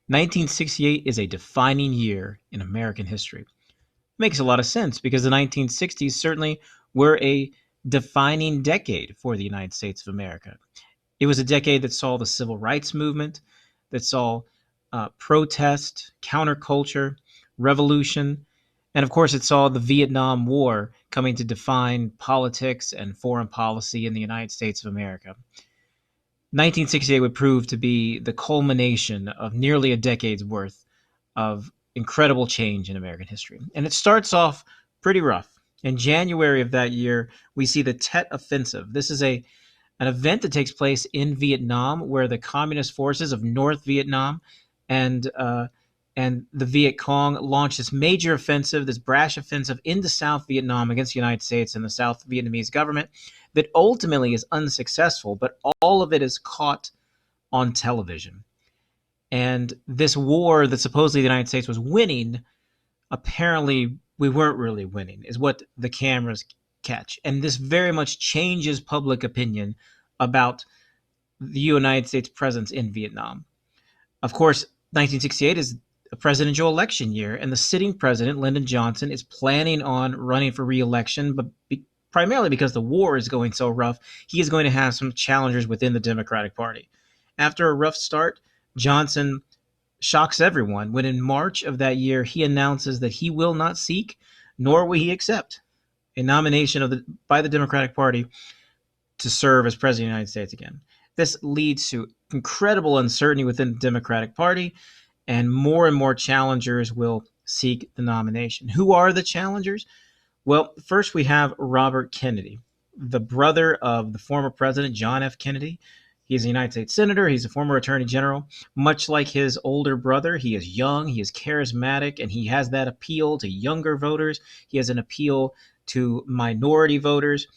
1968 is a defining year in American history. Makes a lot of sense because the 1960s certainly were a defining decade for the United States of America. It was a decade that saw the civil rights movement, that saw protest, counterculture, revolution, and of course, it saw the Vietnam War coming to define politics and foreign policy in the United States of America. 1968 would prove to be the culmination of nearly a decade's worth of incredible change in American history. And it starts off pretty rough. In January of that year, we see the Tet Offensive. This is an event that takes place in Vietnam, where the communist forces of North Vietnam and the Viet Cong launched this major offensive, this brash offensive into South Vietnam against the United States and the South Vietnamese government that ultimately is unsuccessful, but all of it is caught on television. And this war that supposedly the United States was winning, apparently we weren't really winning, is what the cameras catch. And this very much changes public opinion about the United States presence in Vietnam. Of course, 1968 is a presidential election year, and the sitting president, Lyndon Johnson, is planning on running for re-election, but primarily because the war is going so rough, he is going to have some challengers within the Democratic Party. After a rough start, Johnson shocks everyone when in March of that year he announces that he will not seek, nor will he accept, a nomination by the Democratic Party to serve as president of the United States again. This leads to incredible uncertainty within the Democratic Party, and more challengers will seek the nomination. Who are the challengers? Well, first we have Robert Kennedy, the brother of the former president John F. Kennedy. He's a United States senator. He's a former attorney general. Much like his older brother, he is young, he is charismatic, and he has that appeal to younger voters. He has an appeal to minority voters,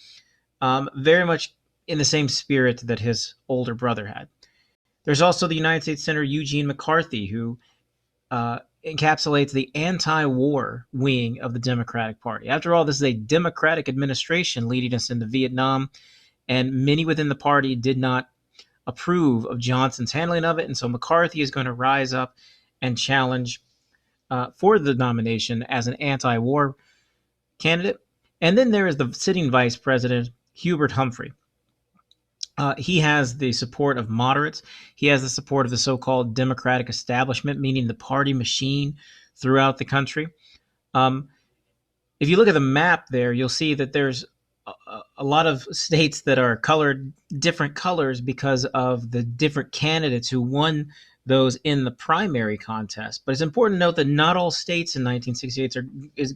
very much in the same spirit that his older brother had. There's also the United States Senator Eugene McCarthy, who encapsulates the anti-war wing of the Democratic Party. After all, this is a Democratic administration leading us into Vietnam, and many within the party did not approve of Johnson's handling of it, and so McCarthy is going to rise up and challenge for the nomination as an anti-war candidate. And then there is the sitting vice president, Hubert Humphrey. He has the support of moderates. He has the support of the so-called Democratic establishment, meaning the party machine throughout the country. If you look at the map there, you'll see that there's a lot of states that are colored different colors because of the different candidates who won those in the primary contest. But it's important to note that not all states in 1968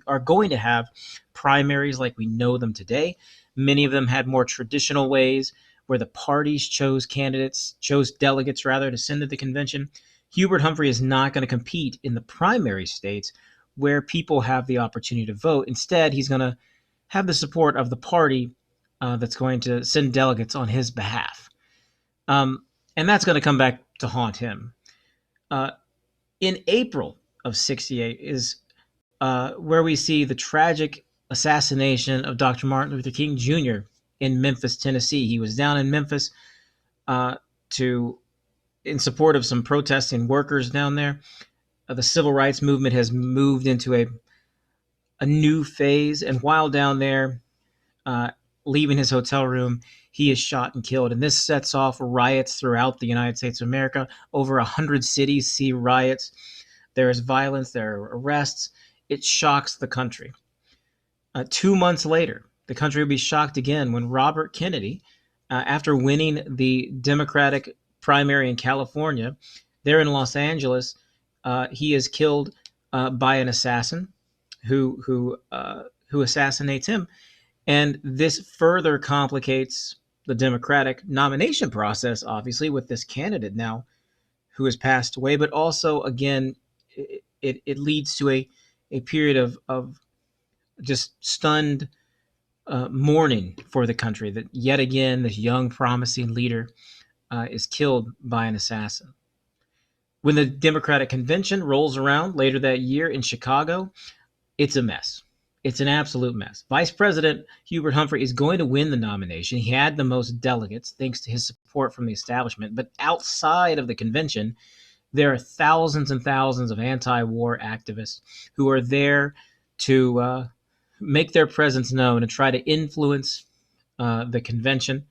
are going to have primaries like we know them today. Many of them had more traditional ways where the parties chose delegates rather, to send to the convention. Hubert Humphrey is not going to compete in the primary states where people have the opportunity to vote. Instead, he's going to have the support of the party that's going to send delegates on his behalf. And that's going to come back to haunt him. In April of 68 is where we see the tragic assassination of Dr. Martin Luther King Jr. in Memphis, Tennessee. He was down in Memphis in support of some protesting workers down there. The civil rights movement has moved into a new phase, and while down there, leaving his hotel room, he is shot and killed. And this sets off riots throughout the United States of America. Over 100 cities see riots. There is violence, there are arrests. It shocks the country. 2 months later, the country will be shocked again when Robert Kennedy, after winning the Democratic primary in California, there in Los Angeles, he is killed by an assassin who assassinates him. And this further complicates the Democratic nomination process, obviously, with this candidate now who has passed away. But also, again, it leads to a period of just stunned mourning for the country, that yet again this young, promising leader is killed by an assassin. When the Democratic convention rolls around later that year in Chicago, it's a mess. It's an absolute mess. Vice President Hubert Humphrey is going to win the nomination. He had the most delegates thanks to his support from the establishment. But outside of the convention, There are thousands and thousands of anti-war activists who are there to make their presence known and try to influence the convention.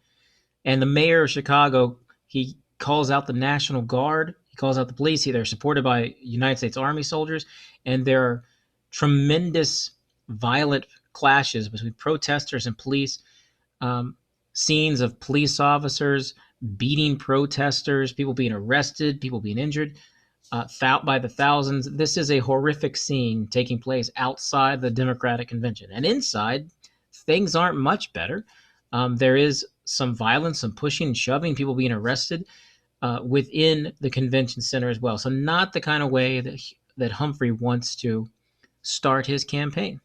And the mayor of Chicago, he calls out the National Guard, he calls out the police. They're supported by United States Army soldiers, and there are tremendous violent clashes between protesters and police. Um, Scenes of police officers beating protesters, people being arrested, people being injured by the thousands. This is a horrific scene taking place outside the Democratic convention. And inside, things aren't much better. There is some violence, some pushing and shoving, people being arrested within the convention center as well. So, not the kind of way that Humphrey wants to start his campaign.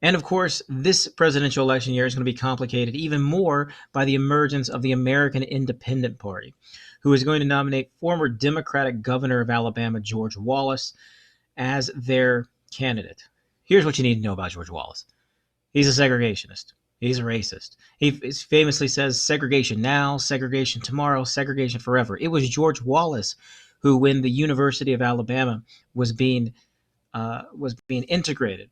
And of course, this presidential election year is going to be complicated even more by the emergence of the American Independent Party, who is going to nominate former Democratic governor of Alabama, George Wallace, as their candidate. Here's what you need to know about George Wallace. He's a segregationist. He's a racist. He famously says segregation now, segregation tomorrow, segregation forever. It was George Wallace who, when the University of Alabama was being integrated,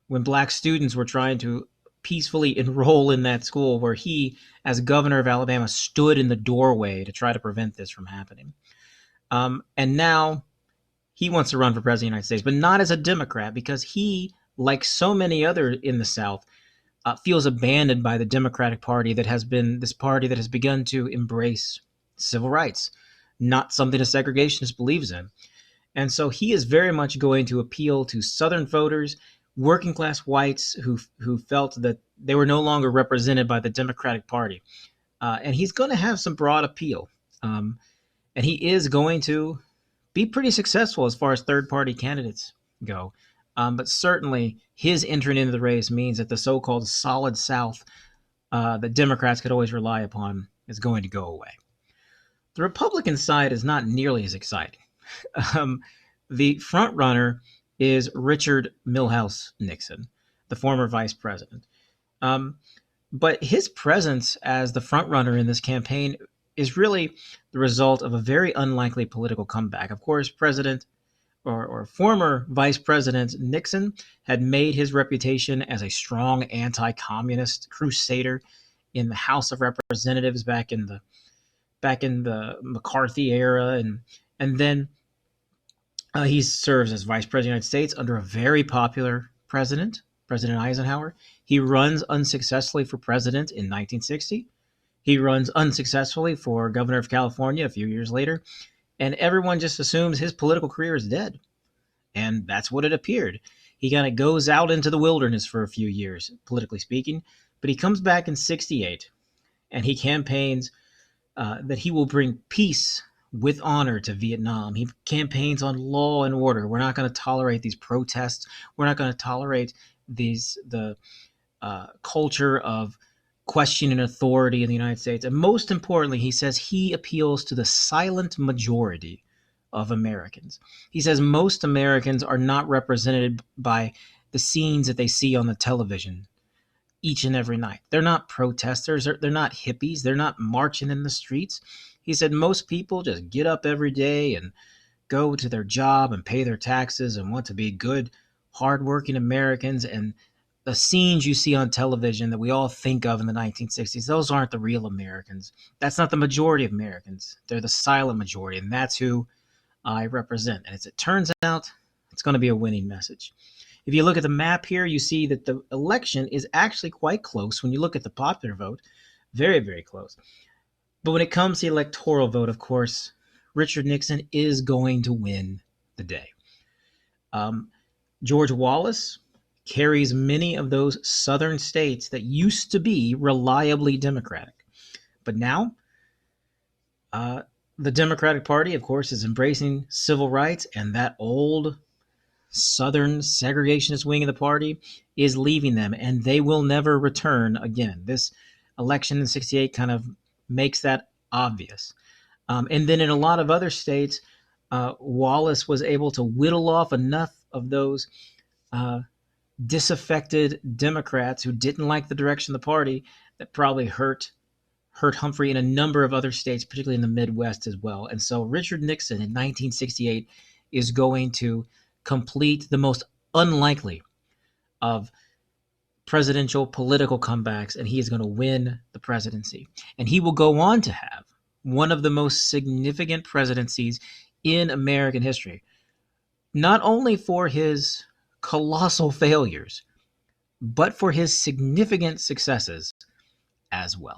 when black students were trying to peacefully enroll in that school, where he, as governor of Alabama, stood in the doorway to try to prevent this from happening. And now he wants to run for president of the United States, but not as a Democrat, because he, like so many other in the South, feels abandoned by the Democratic Party that has begun to embrace civil rights, not something a segregationist believes in. And so he is very much going to appeal to Southern voters, working class whites who felt that they were no longer represented by the Democratic Party. And he's going to have some broad appeal. And he is going to be pretty successful as far as third party candidates go. But certainly his entry into the race means that the so-called solid South that Democrats could always rely upon is going to go away. The Republican side is not nearly as exciting. The front runner is Richard Milhouse Nixon, the former vice president. But his presence as the front runner in this campaign is really the result of a very unlikely political comeback. Of course, former Vice President Nixon had made his reputation as a strong anti-communist crusader in the House of Representatives back in the McCarthy era, and then he serves as Vice President of the United States under a very popular President Eisenhower. He runs unsuccessfully for president in 1960. He runs unsuccessfully for governor of California a few years later. And everyone just assumes his political career is dead. And that's what it appeared. He kind of goes out into the wilderness for a few years, politically speaking. But he comes back in 68, and he campaigns that he will bring peace with honor to Vietnam. He campaigns on law and order. We're not going to tolerate these protests. We're not going to tolerate the culture of questioning authority in the United States. And most importantly, he says he appeals to the silent majority of Americans. He says most Americans are not represented by the scenes that they see on the television each and every night. They're not protesters. They're not hippies. They're not marching in the streets. He said most people just get up every day and go to their job and pay their taxes and want to be good, hardworking Americans. And the scenes you see on television that we all think of in the 1960s, those aren't the real Americans. That's not the majority of Americans. They're the silent majority, and that's who I represent. And as it turns out, it's going to be a winning message. If you look at the map here, you see that the election is actually quite close when you look at the popular vote. Very, very close. But when it comes to the electoral vote, of course, Richard Nixon is going to win the day. George Wallace carries many of those southern states that used to be reliably Democratic. But now, the Democratic Party, of course, is embracing civil rights, and that old Southern segregationist wing of the party is leaving them, and they will never return again. This election in 68 kind of makes that obvious. And then in a lot of other states, Wallace was able to whittle off enough of those disaffected Democrats who didn't like the direction of the party that probably hurt hurt Humphrey in a number of other states, particularly in the Midwest as well. And so Richard Nixon in 1968 is going to complete the most unlikely of presidential political comebacks, and he is going to win the presidency. And he will go on to have one of the most significant presidencies in American history, not only for his colossal failures, but for his significant successes as well.